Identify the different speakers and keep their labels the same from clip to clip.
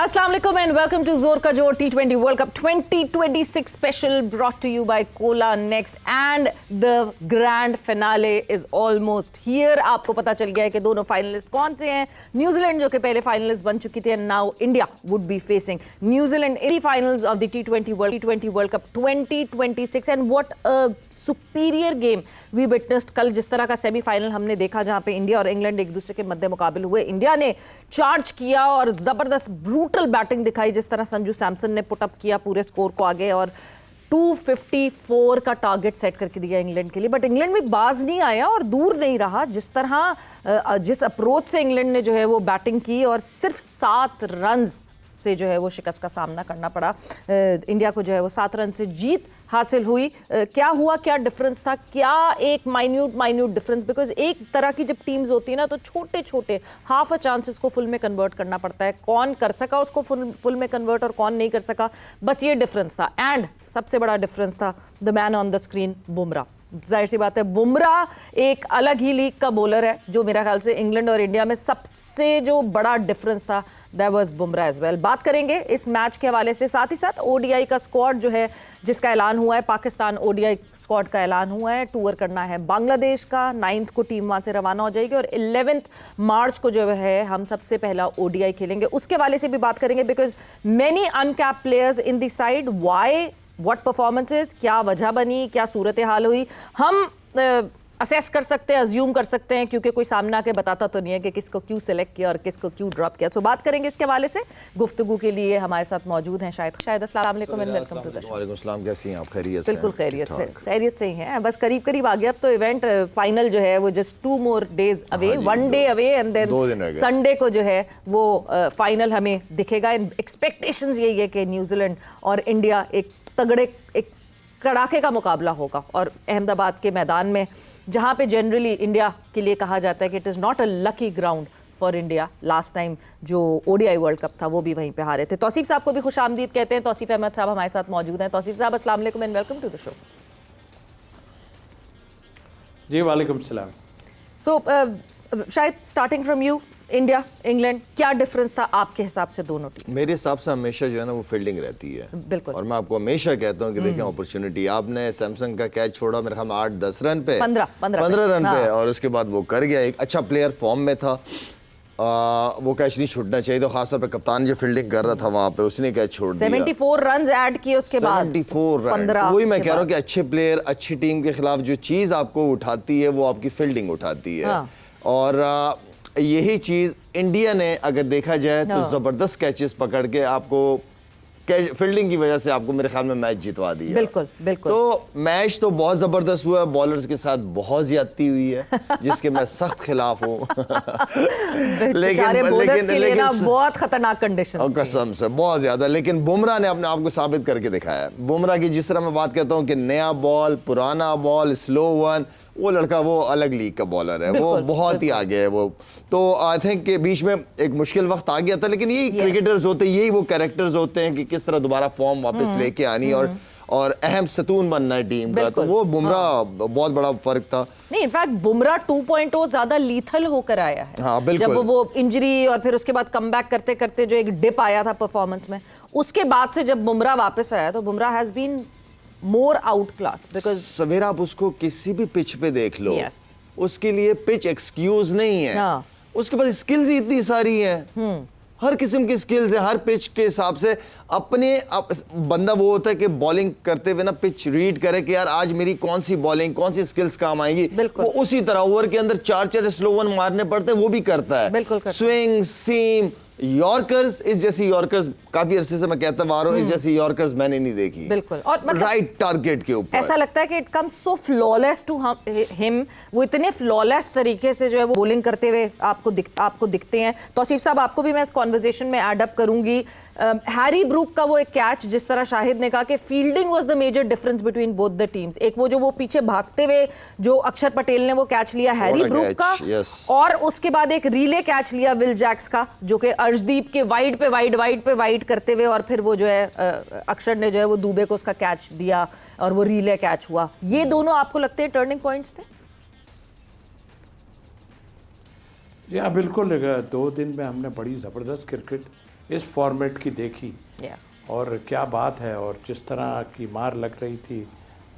Speaker 1: Assalamu alaikum and welcome to Zor Ka Jor T20 World Cup 2026 special brought to you by Cola Next and the grand finale is almost here. आपको पता चल गया है कि दोनों finalist कौन से हैं. न्यूजीलैंड जो कि पहले फाइनलिस्ट बन चुकी थी and now India would be facing New Zealand in the finals of the T20 World Cup 2026 and what a superior game we witnessed. कल जिस तरह का सेमीफाइनल हमने देखा जहां पे इंडिया और इंग्लैंड एक दूसरे के मध्य मुकाबले हुए, इंडिया ने चार्ज किया और जबरदस्त ब्रूटल बैटिंग दिखाई. जिस तरह संजू सैमसन ने पुटअप किया पूरे स्कोर को आगे और 254 का टारगेट सेट करके दिया इंग्लैंड के लिए. बट इंग्लैंड भी बाज नहीं आया और दूर नहीं रहा. जिस तरह जिस अप्रोच से इंग्लैंड ने जो है वो बैटिंग की और सिर्फ 7 रन से जो है वो शिकस्त का सामना करना पड़ा. इंडिया को जो है वो 7 रन से जीत हासिल हुई. क्या हुआ, क्या डिफरेंस था, क्या एक माइन्यूट डिफरेंस, बिकॉज एक तरह की जब टीम्स होती है ना तो छोटे छोटे हाफ अ चांसेस को फुल में कन्वर्ट करना पड़ता है. कौन कर सका उसको फुल में कन्वर्ट और कौन नहीं कर सका, बस ये डिफरेंस था. एंड सबसे बड़ा डिफरेंस था the man on the screen, Bumrah. जाहिर सी बात है बुमराह एक अलग ही लीग का बॉलर है. जो मेरा ख्याल से इंग्लैंड और इंडिया में सबसे जो बड़ा डिफरेंस था that was Bumrah as well. बात करेंगे इस मैच के हवाले से, साथ ही साथ ओडीआई का स्क्वाड जो है जिसका ऐलान हुआ है. पाकिस्तान ओडीआई स्क्वाड का ऐलान हुआ है. टूर करना है बांग्लादेश का. 9 को टीम वहां से रवाना हो जाएगी और 11 मार्च को जो है हम सबसे पहला ओडीआई खेलेंगे. उसके हवाले से भी बात करेंगे because many uncapped players in the side. Why, what performances, क्या वजह बनी, क्या सूरत हाल हुई, हम असेस कर सकते हैं, अज्यूम कर सकते हैं, क्योंकि कोई सामने आके बताता तो नहीं है कि किसको क्यों सिलेक्ट किया और किसको क्यों ड्रॉप किया. सो बात करेंगे इसके हवाले से. गुफ्तगू के लिए हमारे साथ मौजूद हैं शायद. अस्सलाम वालेकुम and welcome to the show.
Speaker 2: वालेकुम सलाम. कैसी हैं आप? खैरियत से?
Speaker 1: बिल्कुल खैरियत से ही हैं. बस करीब आ गया. अब तो इवेंट फाइनल जो है वो just 2 more days away, 1 day away and then Sunday को जो है वो फाइनल हमें दिखेगा. एक्सपेक्टेशंस यही है कि न्यूजीलैंड और इंडिया एक कड़ाके का मुकाबला होगा और अहमदाबाद के मैदान में, जहां पे जनरली इंडिया के लिए कहा जाता है कि it is not a lucky ground for India. Last time जो ओडीआई वर्ल्ड कप था वो भी वहीं पे हारे थे. तौसीफ साहब को भी खुश आमदीद कहते हैं. तौसीफ अहमद साहब हमारे साथ मौजूद हैं. तौसीफ साहब अस्सलाम वालेकुम and welcome to the show.
Speaker 3: जी वालेकुम सलाम.
Speaker 1: सो शायद starting from you, India England, क्या डिफरेंस था आपके हिसाब से दोनों टीम?
Speaker 2: मेरे हिसाब से हमेशा जो है ना वो फील्डिंग रहती है.
Speaker 1: बिल्कुल.
Speaker 2: और मैं आपको हमेशा कहता हूँ कि देखें अपॉर्चुनिटी, आपने सैमसंग का कैच छोड़ा मेरे ख्याल में 8-10 रन पे, 15 रन पे, और उसके बाद वो कर गया. एक अच्छा प्लेयर फॉर्म में था, वो कैच नहीं छूटना चाहिए. तो खासतौर पे कप्तान जो फील्डिंग कर रहा था वहां पे उसने कैच छोड़ दिया.
Speaker 1: 74 रन ऐड किए उसके बाद.
Speaker 2: 74 रन. वही मैं कह रहा हूँ कि अच्छे प्लेयर अच्छी टीम के खिलाफ जो चीज आपको उठाती है वो आपकी फील्डिंग उठाती है. और यही चीज इंडिया ने अगर देखा जाए तो जबरदस्त कैचेस पकड़ के आपको फील्डिंग की वजह से आपको मेरे ख्याल में मैच जितवा दिया.
Speaker 1: बिल्कुल.
Speaker 2: तो मैच तो बहुत जबरदस्त हुआ. बॉलर्स के साथ बहुत ज्यादती हुई है जिसके मैं सख्त खिलाफ हूँ.
Speaker 1: लेकिन बहुत खतरनाक कंडीशंस
Speaker 2: कसम से बहुत ज्यादा. लेकिन बुमराह ने अपने आप को साबित करके दिखाया. बुमराह की जिस तरह मैं बात करता हूँ कि नया बॉल, पुराना बॉल, स्लो वन, वो लड़का वो अलग लीग का बॉलर है. वो बहुत ही आगे है वो. तो आई थिंक के बीच में एक मुश्किल वक्त आ गया था, लेकिन यही क्रिकेटर्स होते हैं, यही वो कैरेक्टर्स होते हैं कि किस तरह दोबारा फॉर्म वापस लेके आनी और अहम सतून बनना है टीम का. तो वो बुमराह बहुत बड़ा फर्क था.
Speaker 1: नहीं, इनफैक्ट बुमराह 2.0 ज्यादा लीथल होकर आया है.
Speaker 2: हाँ, बिल्कुल.
Speaker 1: जब वो इंजरी और फिर उसके बाद कमबैक करते करते जो एक डिप आया था परफॉर्मेंस में, उसके बाद से जब बुमराह वापस आया तो Bumrah has been more out class. Because
Speaker 2: Savera आप उसको किसी भी पिच पे देख लो, उसके लिए पिच एक्सक्यूज नहीं है. उसके पास स्किल्स ही इतनी सारी हैं. हर किस्म की स्किल्स है. हर पिच के हिसाब से अपने बंदा वो होता है कि बॉलिंग करते हुए ना पिच रीड करे कि यार आज मेरी कौन सी बॉलिंग, कौन सी स्किल्स काम आएंगी. वो उसी तरह ओवर के अंदर 4 स्लो वन मारने पड़ते हैं, वो भी करता है. स्विंग, सीम, यॉर्कर्स, इस जैसी यॉर्कर्स काफी अरसे से मैं कहता आ रहा हूँ, इस जैसी यॉर्कर्स मैंने नहीं देखी.
Speaker 1: बिल्कुल. और मतलब
Speaker 2: राइट टारगेट के ऊपर
Speaker 1: ऐसा लगता है कि it comes so flawless to him. वो इतने फ्लॉलेस तरीके से जो है वो बॉलिंग करते हुए आपको दिखते हैं. तौसीफ साहब, आपको भी मैं इस कॉन्वर्सेशन में ऐड अप करूंगी. हैरी ब्रूक का वो एक कैच, जिस तरह शाहिद ने कहा कि fielding was the major difference between both the teams. एक वो जो वो पीछे भागते हुए जो अक्षर पटेल ने वो कैच लिया हैरी ब्रूक का, और उसके बाद एक रिले कैच लिया विल जैक्स का, जो कि अर्शदीप के वाइड पे वाइड करते हुए, और फिर वो जो है अक्षर ने जो है वो दुबे को उसका कैच दिया और वो रिले कैच हुआ. ये दोनों आपको लगते हैं टर्निंग पॉइंट्स थे?
Speaker 3: जी हाँ, बिल्कुल. 2 दिन में हमने बड़ी ज़बरदस्त क्रिकेट इस फॉर्मेट की देखी और क्या बात है, और जिस तरह की मार लग रही थी,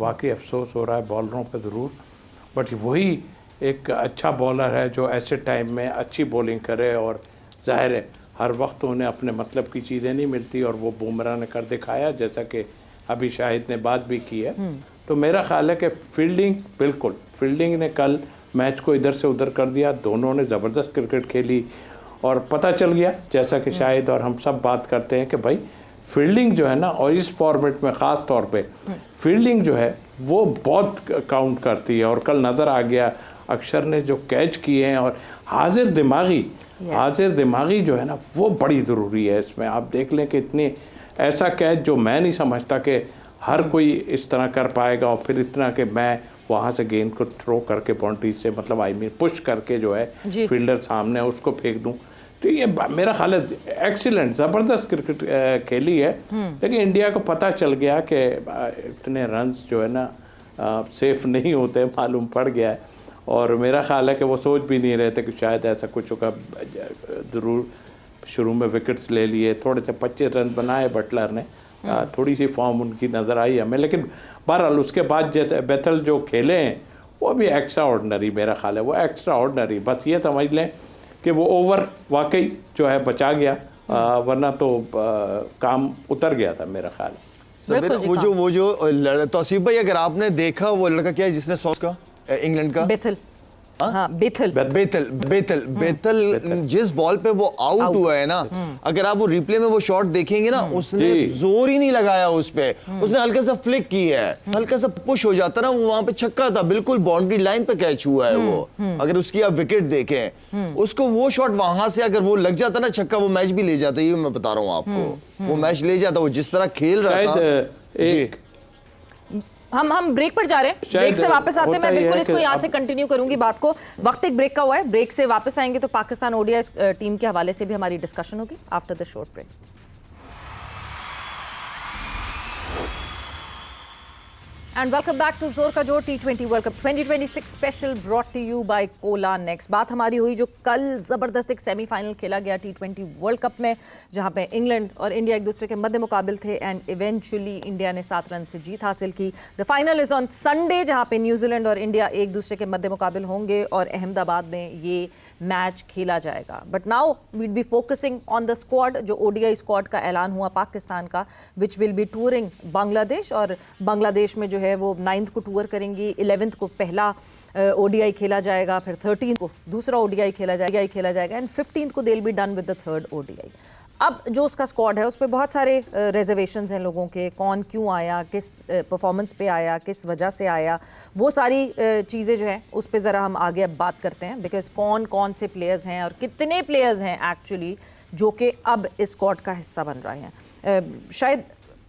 Speaker 3: वाकई अफसोस हो रहा है बॉलरों पे ज़रूर, बट वही एक अच्छा बॉलर है जो ऐसे टाइम में अच्छी बॉलिंग करे, और जाहिर है हर वक्त उन्हें अपने मतलब की चीज़ें नहीं मिलती, और वो बुमराह ने कर दिखाया, जैसा कि अभी शाहिद ने बात भी की है। तो मेरा ख्याल है कि फील्डिंग ने कल मैच को इधर से उधर कर दिया, दोनों ने ज़बरदस्त क्रिकेट खेली, और पता चल गया जैसा कि शाहिद और हम सब बात करते हैं कि भाई फील्डिंग जो है ना, और इस फॉर्मेट में ख़ास तौर पे फील्डिंग जो है वो बहुत काउंट करती है, और कल नज़र आ गया अक्षर ने जो कैच किए हैं, और हाजिर दिमागी जो है ना वो बड़ी ज़रूरी है इसमें। आप देख लें कि इतनी ऐसा कैच जो मैं नहीं समझता कि हर कोई इस तरह कर पाएगा, और फिर इतना कि मैं वहाँ से गेंद को थ्रो करके बाउंड्री से, मतलब पुश करके जो है फील्डर सामने उसको फेंक दूँ। तो ये मेरा ख्याल है एक्सीलेंट ज़बरदस्त क्रिकेट खेली है, लेकिन इंडिया को पता चल गया कि इतने रन्स जो है ना सेफ नहीं होते, मालूम पड़ गया है, और मेरा ख्याल है कि वो सोच भी नहीं रहे थे कि शायद ऐसा कुछ होगा। ज़रूर शुरू में विकेट्स ले लिए, थोड़े से 25 रन बनाए बटलर ने, थोड़ी सी फॉर्म उनकी नज़र आई हमें, लेकिन बहरहाल उसके बाद बेथल जो खेले हैं वो भी एक्स्ट्रा ऑर्डनरी, मेरा ख्याल है वो एक्स्ट्रा ऑर्डनरी। बस ये समझ लें कि वो ओवर वाकई जो है बचा गया, वरना तो काम उतर गया था मेरा ख्याल।
Speaker 2: वो जो तौसीफ भाई, अगर आपने देखा वो लड़का क्या है जिसने सॉस का इंग्लैंड का बेथल जिस बॉल पे वो आउट हुआ है ना, अगर आप वो रिप्ले में वो शॉट देखेंगे ना, उसने जोर ही नहीं लगाया उस पे, उसने हल्का सा फ्लिक किया है, हल्का सा पुश हो जाता ना, वो वहां पे छक्का था, बिल्कुल बाउंड्री लाइन पे कैच हुआ है वो। अगर उसकी आप विकेट देखें, उसको वो शॉट वहां से अगर वो लग जाता ना छक्का, वो मैच भी ले जाता, ये मैं बता रहा हूँ आपको, वो मैच ले जाता, वो जिस तरह खेल रहा था।
Speaker 1: हम ब्रेक पर जा रहे हैं, ब्रेक से वापस आते हैं, मैं बिल्कुल इसको यहाँ से कंटिन्यू करूंगी बात को। वक्त एक ब्रेक का हुआ है, ब्रेक से वापस आएंगे तो पाकिस्तान ओडीआई टीम के हवाले से भी हमारी डिस्कशन होगी after the short break. And welcome back to जोर का जोर T20 world cup 2026 special brought to you by Cola Next. बात हमारी हुई जो कल ज़बरदस्त एक सेमीफाइनल खेला गया T20 वर्ल्ड कप में, जहां पे इंग्लैंड और इंडिया एक दूसरे के मद्दे मुकाबिल थे, एंड इवेंचुअली इंडिया ने 7 रन से जीत हासिल की। The final is on Sunday, जहां पे न्यूजीलैंड और इंडिया एक दूसरे के मद्दे मुकाबिल होंगे, और अहमदाबाद में ये मैच खेला जाएगा। But now we'll be focusing on the squad, जो ओडीआई स्क्वाड का ऐलान हुआ पाकिस्तान का, which will be touring Bangladesh, और बांग्लादेश में जो है वो 9th को टूर करेंगी, 11th को पहला ओडीआई खेला जाएगा, फिर 13th को दूसरा ओडीआई खेला जाएगा, एंड 15th को they will be done with the 3rd ODI. अब जो उसका स्क्वाड है उस पर बहुत सारे रिजर्वेशंस हैं लोगों के, कौन क्यों आया, किस परफॉर्मेंस पे आया, किस वजह से आया, वो सारी चीज़ें जो हैं उस पर ज़रा हम आगे अब बात करते हैं, बिकॉज कौन से प्लेयर्स हैं और कितने प्लेयर्स हैं एक्चुअली जो कि अब इस स्क्वाड का हिस्सा बन रहे हैं। शायद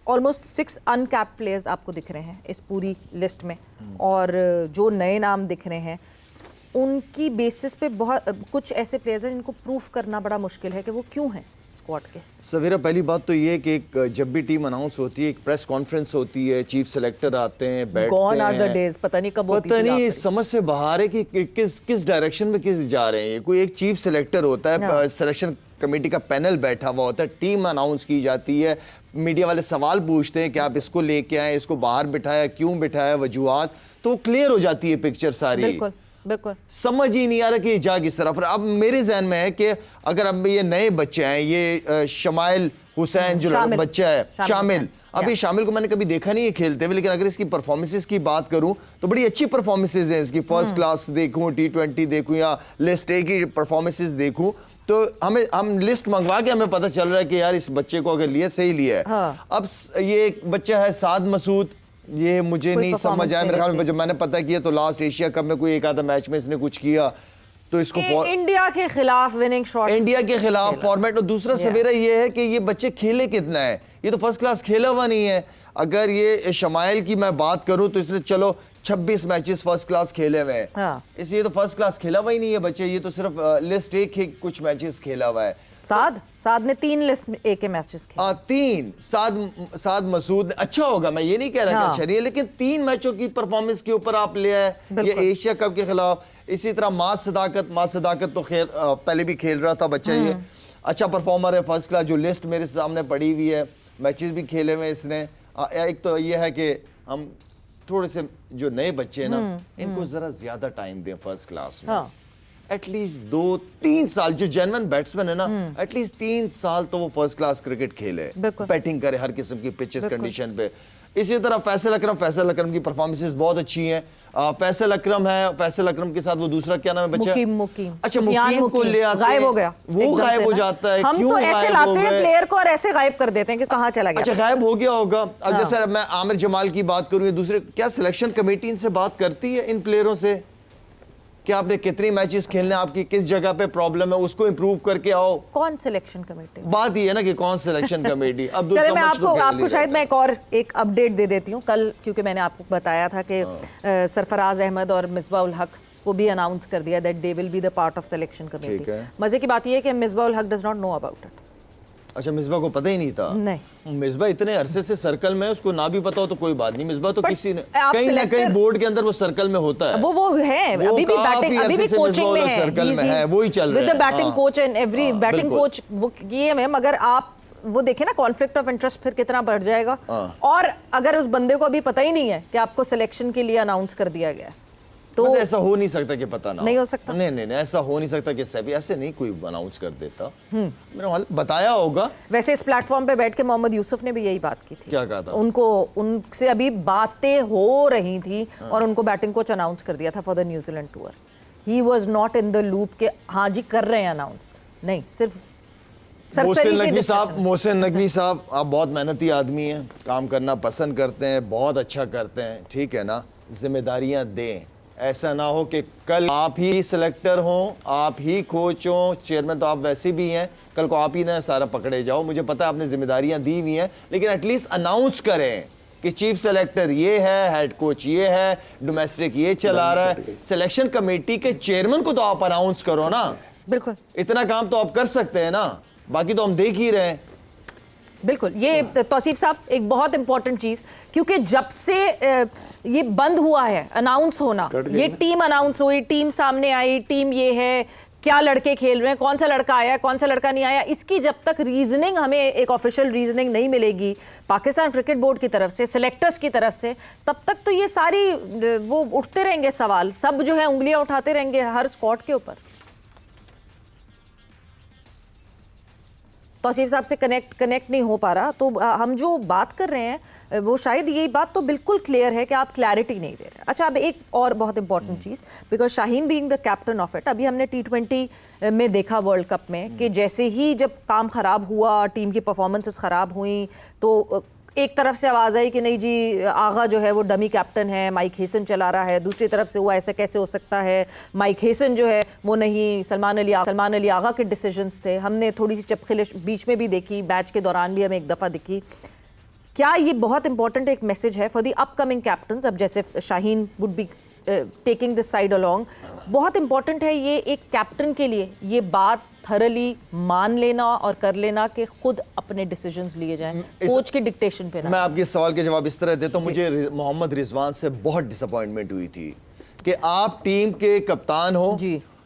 Speaker 1: ऑलमोस्ट 6 अनकैप्ड प्लेयर्स आपको दिख रहे हैं इस पूरी लिस्ट में, और जो नए नाम दिख रहे हैं उनकी बेसिस पे बहुत कुछ ऐसे प्लेयर्स हैं जिनको प्रूफ करना बड़ा मुश्किल है कि वो क्यों हैं स्क्वाड के।
Speaker 2: सवेरा पहली बात तो ये कि जब भी टीम अनाउंस होती है, एक प्रेस कॉन्फ्रेंस होती है, चीफ सेलेक्टर आते हैं, बैठते
Speaker 1: Gone are the
Speaker 2: हैं,
Speaker 1: days, पता नहीं कब होती थी,
Speaker 2: पता नहीं समझ से बाहर है कि किस डायरेक्शन में किस जा रहे हैं। कोई एक चीफ सेलेक्टर होता है, सिलेक्शन कमेटी का पैनल बैठा हुआ होता है, टीम अनाउंस की जाती है, मीडिया वाले सवाल पूछते हैं कि आप इसको लेके आए, इसको बाहर बिठाया, क्यों बिठाया, वजूहात, तो वो क्लियर हो जाती है पिक्चर सारी।
Speaker 1: बिल्कुल
Speaker 2: समझ ही नहीं आ रहा कि ये जा किस तरफ। अब मेरे जहन में है कि अगर अब ये नए बच्चे हैं, ये शमाइल हुसैन जो बच्चा है शामिल, अब ये शामिल को मैंने कभी देखा नहीं है खेलते हुए, लेकिन अगर इसकी परफॉर्मेंसेस की बात करूं तो बड़ी अच्छी परफॉर्मेंसेस हैं इसकी। फर्स्ट क्लास देखूं, T20 देखूं, या लिस्ट ए की परफॉर्मेंसेस देखूं, तो हम लिस्ट मंगवा के हमें पता चल रहा है कि यार इस बच्चे को अगर लिया सही लिया है। अब ये एक बच्चा है साद मसूद, ये मुझे नहीं समझ आया, मेरे ख्याल में जब मैंने पता किया तो लास्ट एशिया कप में कोई एक आधा मैच में इसने कुछ किया, तो इसको
Speaker 1: इंडिया के खिलाफ विनिंग शॉट,
Speaker 2: इंडिया के खिलाफ फॉर्मेट। और दूसरा सवेरा ये है कि ये बच्चे खेले कितना है, ये तो फर्स्ट क्लास खेला हुआ नहीं है। अगर ये शमाइल की मैं बात करूं तो इसने चलो 26 मैचेस फर्स्ट क्लास खेले हुए हैं, इसलिए तो फर्स्ट क्लास खेला हुआ ही नहीं है बच्चे, ये तो सिर्फ लिस्ट ए के कुछ मैचेस खेला हुआ है।
Speaker 1: साद ने 3 लिस्ट ए के मैचेस खेले,
Speaker 2: 3 साद मसूद अच्छा होगा, मैं ये नहीं कह रहा कि अच्छा नहीं है, लेकिन 3 मैचों की परफॉर्मेंस के ऊपर आप ले आए, ये एशिया कप के खिलाफ। इसी तरह मास सदाकत तो खैर पहले भी खेल रहा था बच्चा, ये अच्छा परफॉर्मर है, फर्स्ट क्लास। जो लिस्ट मेरे सामने पड़ी हुई है, मैचेस भी खेले हुए इसने। एक तो ये है कि हम थोड़े से जो नए बच्चे हैं ना, इनको जरा ज्यादा टाइम दें फर्स्ट क्लास में। एटलीस्ट 2-3 साल, जो जेन्युइन बैट्समैन है ना, एटलीस्ट 3 साल तो वो फर्स्ट क्लास क्रिकेट खेले, बैटिंग करे हर किस्म की पिचेस कंडीशन पे। इसी तरह फैसल अकरम की परफॉर्मेंसेस बहुत अच्छी हैं। फैसल अकरम है, फैसल अकरम के साथ वो दूसरा क्या नाम है बच्चा?
Speaker 1: मुकीम।
Speaker 2: अच्छा, मुकीम को ले आते हैं,
Speaker 1: गायब हो गया,
Speaker 2: वो गायब हो जाता है।
Speaker 1: हम
Speaker 2: क्यों
Speaker 1: तो ऐसे लाते हैं प्लेयर को और ऐसे गायब कर देते हैं कि कहाँ चला गया।
Speaker 2: अच्छा, गायब हो गया होगा। अब जैसे मैं आमिर जमाल की बात करूँ या दूसरे, क्या सिलेक्शन कमेटी इनसे बात करती है इन प्लेयरों से कि आपने कितनी मैचेस खेलने, आपकी किस जगह पे प्रॉब्लम है, उसको इंप्रूव करके आओ?
Speaker 1: कौन सिलेक्शन कमेटी?
Speaker 2: बात ये है ना कि कौन सिलेक्शन कमेटी। अब
Speaker 1: चलिए मैं आपको शायद मैं एक अपडेट दे देती हूँ। कल क्योंकि मैंने आपको बताया था कि सरफराज अहमद और मिसबाह उल हक को भी अनाउंस कर दिया that they will be the part of selection committee. मजे की बात ये है कि Misbah ul Haq does not know about it.
Speaker 2: अच्छा, मिसबा को पता ही नहीं था?
Speaker 1: नहीं,
Speaker 2: मिसबा इतने अरसे से सर्कल में, उसको ना भी पता हो तो कोई बात नहीं। मिसबा तो किसी ने कहीं ना कहीं बोर्ड के अंदर वो सर्कल में होता है।
Speaker 1: वो है, अभी भी बैटिंग, अभी भी कोचिंग में है,
Speaker 2: सर्कल में है, वो ही चल रहा है
Speaker 1: with the batting coach and every batting coach वो ये है। मगर आप वो देखें ना, कॉन्फ्लिक्ट ऑफ इंटरेस्ट फिर कितना बढ़ जाएगा। और अगर उस बंदे को अभी पता ही नहीं है कि आपको सिलेक्शन के लिए अनाउंस कर दिया गया है,
Speaker 2: तो ऐसा हो नहीं सकता कि पता ना
Speaker 1: नहीं हो सकता।
Speaker 2: नहीं, ऐसा हो नहीं सकता कि सेबी ऐसे नहीं कोई अनाउंस कर देता। मैंने बताया होगा।
Speaker 1: वैसे इस प्लेटफॉर्म पे बैठ के मोहम्मद यूसुफ ने भी यही बात की थी।
Speaker 2: क्या कहा था?
Speaker 1: उनसे अभी बातें हो रही थी और उनको बैटिंग कोच अनाउंस कर दिया था for the New Zealand tour. He was not in the loop के हाँ जी कर रहे हैं अनाउंस, नहीं, सिर्फ
Speaker 2: मोहसिन नकवी साहब, आप बहुत मेहनती आदमी हैं, काम करना पसंद करते हैं, बहुत अच्छा करते हैं, ठीक है ना। जिम्मेदारियां दें, ऐसा ना हो कि कल आप ही सिलेक्टर हों, आप ही कोच हों, चेयरमैन तो आप वैसे भी हैं, कल को आप ही ना सारा पकड़े जाओ। मुझे पता है आपने जिम्मेदारियां दी हुई हैं, लेकिन एटलीस्ट अनाउंस करें कि चीफ सेलेक्टर ये है, हेड कोच ये है, डोमेस्टिक ये चला रहा है। सिलेक्शन कमेटी के चेयरमैन को तो आप अनाउंस करो ना।
Speaker 1: बिल्कुल,
Speaker 2: इतना काम तो आप कर सकते हैं ना, बाकी तो हम देख ही रहे हैं।
Speaker 1: बिल्कुल। ये तौसीफ साहब एक बहुत इंपॉर्टेंट चीज, क्योंकि जब से ये बंद हुआ है अनाउंस होना, ये टीम अनाउंस हुई, टीम सामने आई, टीम ये है, क्या लड़के खेल रहे हैं, कौन सा लड़का आया, कौन सा लड़का नहीं आया, इसकी जब तक रीजनिंग, हमें एक ऑफिशियल रीजनिंग नहीं मिलेगी पाकिस्तान क्रिकेट बोर्ड की तरफ से, सिलेक्टर्स की तरफ से, तब तक तो ये सारी वो उठते रहेंगे सवाल, सब जो है उंगलियां उठाते रहेंगे हर स्क्वाड के ऊपर। तौसीफ साहब से कनेक्ट नहीं हो पा रहा, तो हम जो बात कर रहे हैं वो शायद यही बात तो बिल्कुल क्लियर है कि आप क्लैरिटी नहीं दे रहे। अच्छा, अब एक और बहुत important cheese, because Shaheen being the captain of it, अभी हमने T20 में देखा वर्ल्ड कप में कि जैसे ही जब काम ख़राब हुआ, टीम की परफॉर्मेंसेस ख़राब हुई, तो एक तरफ से आवाज़ आई कि नहीं जी आगा जो है वो डमी कैप्टन है, माइक हेसन चला रहा है, दूसरी तरफ से हुआ ऐसा कैसे हो सकता है, माइक हेसन जो है वो नहीं, सलमान अली आगा के डिसीजंस थे। हमने थोड़ी सी चपखिलिश बीच में भी देखी, मैच के दौरान भी हमें एक दफ़ा दिखी। क्या ये बहुत इंपॉर्टेंट एक मैसेज है फॉर द अपकमिंग कैप्टन्स? अब जैसे Shaheen would be taking this side along, बहुत इंपॉर्टेंट है ये एक कैप्टन के लिए ये बात थरली मान लेना और कर लेना कि खुद अपने डिसीजंस लिए जाएं, कोच के डिक्टेशन पे ना।
Speaker 2: मैं आपके सवाल के जवाब इस तरह देता हूं। मुझे मोहम्मद रिजवान से बहुत डिसअपॉइंटमेंट हुई थी कि आप टीम के कप्तान हो,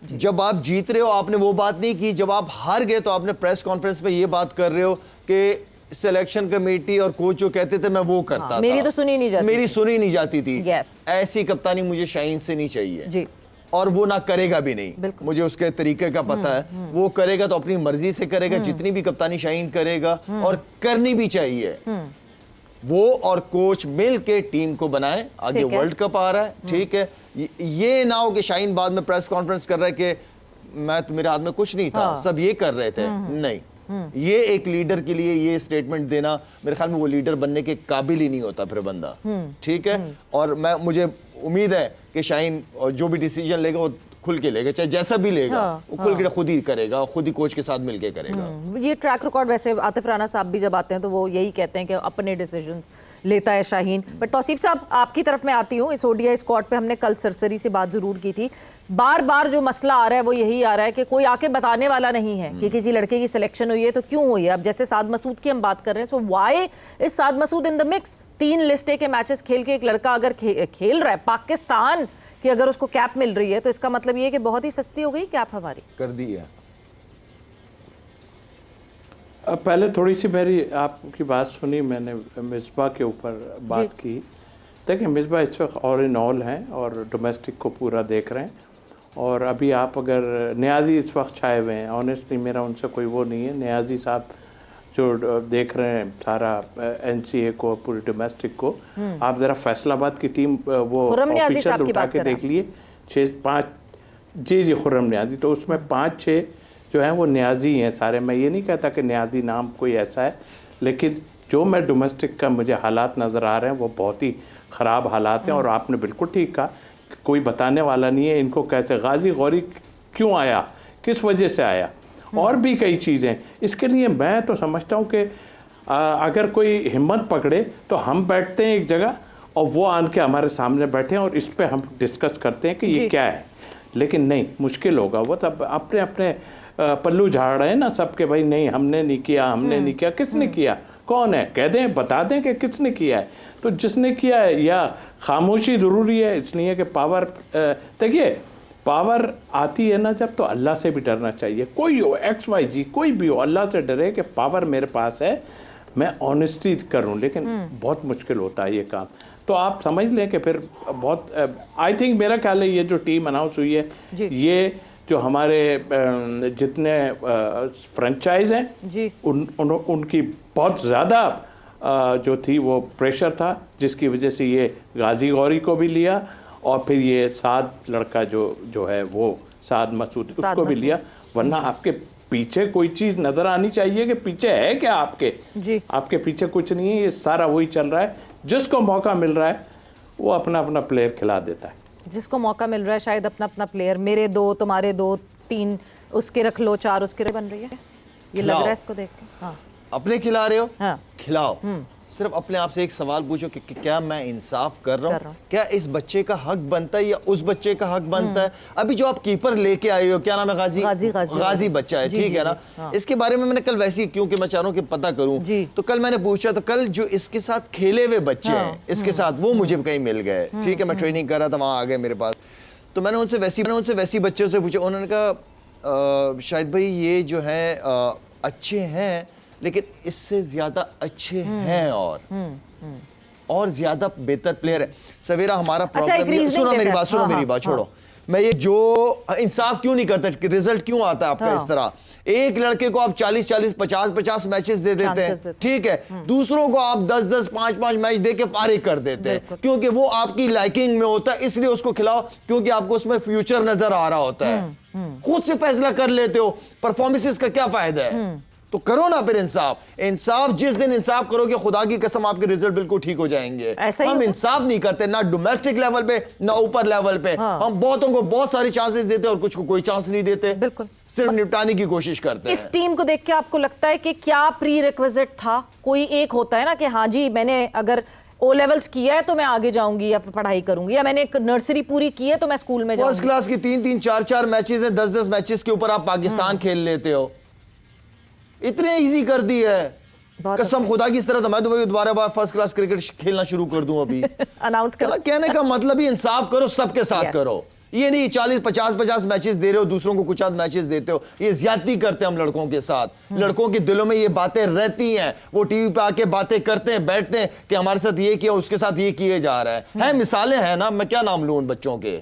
Speaker 2: जब आप जीत रहे हो आपने वो बात नहीं की, जब आप हार गए तो आपने प्रेस कॉन्फ्रेंस में ये बात कर रहे हो कि सिलेक्शन कमेटी और कोच जो कहते थे मैं वो करता था।
Speaker 1: मेरी तो सुनी नहीं जाती,
Speaker 2: मेरी सुनी नहीं जाती थी। ऐसी कप्तानी मुझे शाहीन से नहीं चाहिए जी, और वो ना करेगा भी नहीं। मुझे उसके तरीके का पता है, वो करेगा तो अपनी मर्जी से करेगा, जितनी भी कप्तानी शाहीन करेगा, और करनी भी चाहिए। वो और कोच मिल के टीम को बनाए, आगे वर्ल्ड कप आ रहा है, ठीक है। ये ना हो कि शाहीन बाद में प्रेस कॉन्फ्रेंस कर रहा है कि मैं तो, मेरे हाथ में कुछ नहीं था, सब ये कर रहे थे। नहीं, ये एक लीडर के लिए ये स्टेटमेंट देना, मेरे ख्याल में वो लीडर बनने के काबिल ही नहीं होता फिर बंदा, ठीक है। और मुझे उम्मीद है कि शाहीन जो भी डिसीजन लेगा वो खुल के लेगा, चाहे जैसा भी लेगा वो खुल के खुद ही करेगा, खुद ही कोच के साथ मिलके करेगा।
Speaker 1: ये ट्रैक रिकॉर्ड, वैसे आतिफ राना साहब भी जब आते हैं तो वो यही कहते हैं कि अपने डिसीजन लेता है शाहीन। बट तौसीफ साहब आपकी तरफ मैं आती हूँ, इस ओडीआई स्क्वाड पे हमने कल सरसरी से बात जरूर की थी, बार बार जो मसला आ रहा है वो यही आ रहा है कि कोई आके बताने वाला नहीं है कि किसी लड़के की सिलेक्शन हुई है तो क्यों हुई है। अब जैसे साद मसूद की हम बात कर रहे हैं, so why is Saad Masood in the mix? 3 list A के मैचेस खेल के एक लड़का अगर खेल रहा है पाकिस्तान की, अगर उसको कैप मिल रही है तो इसका मतलब ये है कि बहुत ही सस्ती हो गई कैप हमारी।
Speaker 2: कर दी है,
Speaker 3: पहले थोड़ी सी मेरी आपकी बात सुनी मैंने, मिसबा के ऊपर बात की। देखिए मिसबा इस वक्त ऑल इन ऑल हैं और डोमेस्टिक को पूरा देख रहे हैं। और अभी आप अगर नियाज़ी इस वक्त छाए हुए हैं, ऑनेस्टली मेरा उनसे कोई वो नहीं है। नियाज़ी साहब जो देख रहे हैं सारा NCA को, पूरी डोमेस्टिक को। आप ज़रा फैसलाबाद की टीम वो ऑफिशियल उठा के देख लिए, 6-5 जी खुर्रम नियाज़ी, तो उसमें 5-6 जो हैं वो न्याजी हैं सारे। मैं ये नहीं कहता कि न्याजी नाम कोई ऐसा है, लेकिन जो मैं डोमेस्टिक का मुझे हालात नज़र आ रहे हैं वो बहुत ही ख़राब हालात हैं। और आपने बिल्कुल ठीक कहा, कोई बताने वाला नहीं है इनको कैसे गाजी गौरी क्यों आया, किस वजह से आया, और भी कई चीज़ें। इसके लिए मैं तो समझता हूँ कि अगर कोई हिम्मत पकड़े तो हम बैठते हैं एक जगह और वो आन के हमारे सामने बैठे हैं और इस पर हम डिस्कस करते हैं कि ये क्या है। लेकिन नहीं, मुश्किल होगा। वो तब अपने अपने पल्लू झाड़ रहे हैं ना सबके, भाई नहीं हमने नहीं किया, हमने नहीं किया। किसने किया, कौन है, कह दें, बता दें कि किसने किया है। तो जिसने किया है, या खामोशी ज़रूरी है, इसलिए कि पावर, देखिए पावर आती है ना जब, तो अल्लाह से भी डरना चाहिए। कोई हो, XYZ कोई भी हो, अल्लाह से डरे कि पावर मेरे पास है, मैं ऑनेस्टी करूं। लेकिन बहुत मुश्किल होता है ये काम। तो आप समझ लें कि फिर बहुत, आई थिंक मेरा ख्याल है ये जो टीम अनाउंस हुई है, ये जो हमारे जितने फ्रेंचाइज हैं
Speaker 1: जी
Speaker 3: उनकी बहुत ज़्यादा जो थी वो प्रेशर था, जिसकी वजह से ये गाजी गौरी को भी लिया और फिर ये साद लड़का जो है वो साद मसूद उसको भी लिया। वरना आपके पीछे कोई चीज़ नज़र आनी चाहिए कि पीछे है क्या आपके
Speaker 1: जी।
Speaker 3: आपके पीछे कुछ नहीं है, ये सारा वही चल रहा है। जिसको मौका मिल रहा है वो अपना अपना प्लेयर खिला देता है।
Speaker 1: जिसको मौका मिल रहा है शायद अपना अपना प्लेयर, मेरे 2 तुम्हारे 2 3 उसके रख लो, 4 उसके बन रही है, ये लग रहा है इसको देख के। हाँ,
Speaker 2: अपने खिला रहे हो,
Speaker 1: हाँ।
Speaker 2: खिलाओ। सिर्फ अपने आप से एक सवाल पूछो कि क्या मैं इंसाफ कर रहा हूँ, क्या इस बच्चे का हक बनता है या उस बच्चे का हक बनता है। अभी जो आप कीपर लेके आए हो, क्या नाम है, गाजी बच्चा है, ठीक है ना। हाँ। इसके बारे में मैंने कल वैसे, क्योंकि मैं चाह रहा हूँ कि पता करूँ, तो कल मैंने पूछा, तो कल जो इसके साथ खेले हुए बच्चे हैं इसके साथ, वो मुझे कहीं मिल गए, ठीक है। मैं ट्रेनिंग कर रहा था, वहां आ गए मेरे पास। तो मैंने उनसे वैसी बच्चों से पूछा, उन्होंने कहा शायद भाई ये जो है अच्छे हैं, लेकिन इससे ज्यादा अच्छे हैं और ज्यादा बेहतर प्लेयर है। सवेरा हमारा प्रॉब्लम, सुनो मेरी बात, छोड़ो। मैं ये जो इंसाफ क्यों नहीं करता, रिजल्ट क्यों आता है आपका इस तरह। एक लड़के को आप 40-40, 50-50 मैचेस दे देते हैं, ठीक है। दूसरों को आप 10-10, 5-5 मैच दे के फारिग कर देते हैं, क्योंकि वो आपकी लाइकिंग में होता है, इसलिए उसको खिलाओ, क्योंकि आपको उसमें फ्यूचर नजर आ रहा होता है। खुद से फैसला कर लेते हो, परफॉर्मेंसेस का क्या फायदा है। तो करो ना फिर इंसाफ जिस दिन इंसाफ करोगे, खुदा की कसम आपके रिजल्ट बिल्कुल ठीक हो जाएंगे। हम इंसाफ नहीं करते, ना डोमेस्टिक लेवल पे ना ऊपर लेवल पे। हम बहुतों को बहुत सारी चांसेस देते और कुछ को कोई चांस नहीं देते, बिल्कुल सिर्फ निपटाने की कोशिश करते हैं।
Speaker 1: इस टीम को देख के आपको लगता है कि क्या प्री रिक्विजिट था, कोई एक होता है ना कि हाँ जी मैंने अगर O लेवल्स किया है तो मैं आगे जाऊंगी या फिर पढ़ाई करूंगी, या मैंने एक नर्सरी पूरी की है तो मैं स्कूल में जाऊंगी।
Speaker 2: फर्स्ट क्लास की 3-3, 4-4 मैचेस हैं, 10-10 मैचेस के ऊपर आप पाकिस्तान खेल लेते हो, इतने इजी कर दी है। कसम खुदा की, इस तरह तो मैं दोबारा फर्स्ट क्लास क्रिकेट खेलना शुरू कर दूं अभी।
Speaker 1: अनाउंस कर,
Speaker 2: कहने का मतलब ही इंसाफ करो, सबके साथ करो। ये नहीं 40-50 मैचेस दे रहे हो, दूसरों को कुछ आध मैचेस देते हो, ये ज्यादती करते हैं हम लड़कों के साथ। लड़कों के दिलों में ये बातें रहती हैं, वो टीवी पे आके बातें करते हैं, बैठते हैं कि हमारे साथ ये किया, उसके साथ ये किए जा रहा है। मिसालें हैं ना, मैं क्या नाम लूं उन बच्चों के।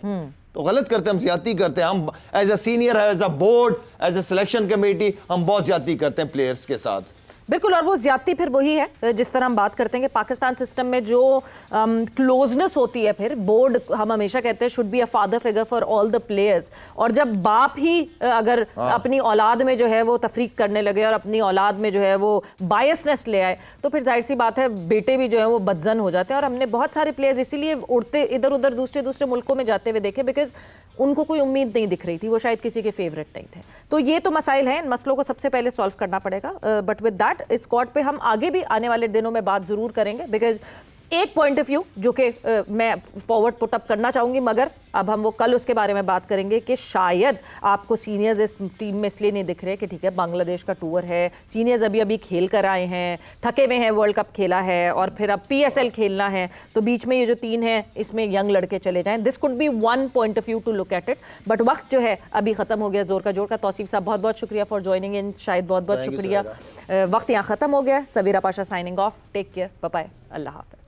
Speaker 2: तो गलत करते हैं, हम ज्यादती करते हैं। हम as a senior, as a board, as a selection committee, हम बहुत ज्यादती करते हैं प्लेयर्स के साथ।
Speaker 1: बिल्कुल। और वो ज्यादती फिर वही है जिस तरह हम बात करते हैं कि पाकिस्तान सिस्टम में जो क्लोजनेस होती है, फिर बोर्ड हम हमेशा कहते हैं should be a father figure for all the players. और जब बाप ही अगर अपनी औलाद में जो है वो तफरीक करने लगे और अपनी औलाद में जो है वो बायसनेस ले आए, तो फिर जाहिर सी बात है बेटे भी जो है वो बदजन हो जाते हैं। और हमने बहुत सारे प्लेयर्स इसीलिए उड़ते इधर उधर दूसरे मुल्कों में जाते हुए देखे, बिकॉज उनको कोई उम्मीद नहीं दिख रही थी, वो शायद किसी के फेवरेट नहीं थे। तो ये तो मसाइल हैं, इन मसलों को सबसे पहले सॉल्व करना पड़ेगा। बट विद दैट, इस स्क्वाड पे हम आगे भी आने वाले दिनों में बात जरूर करेंगे, बिकॉज एक पॉइंट ऑफ व्यू जो कि मैं फॉरवर्ड पुट अप करना चाहूंगी, मगर अब हम वो कल उसके बारे में बात करेंगे कि शायद आपको सीनियर्स इस टीम में इसलिए नहीं दिख रहे कि ठीक है बांग्लादेश का टूर है, सीनियर्स अभी अभी खेल कर आए हैं, थके हुए हैं, वर्ल्ड कप खेला है और फिर अब PSL खेलना है, तो बीच में ये जो 3 हैं इसमें यंग लड़के चले जाएं। This could be one point of view to look at it, but वक्त जो है अभी खत्म हो गया जोर का जोर का। तौसीफ साहब बहुत बहुत शुक्रिया फॉर ज्वाइनिंग इन, शायद बहुत बहुत शुक्रिया। वक्त यहाँ खत्म हो गया। Savera Pasha signing off, take care, bye bye, अल्लाह हाफिज।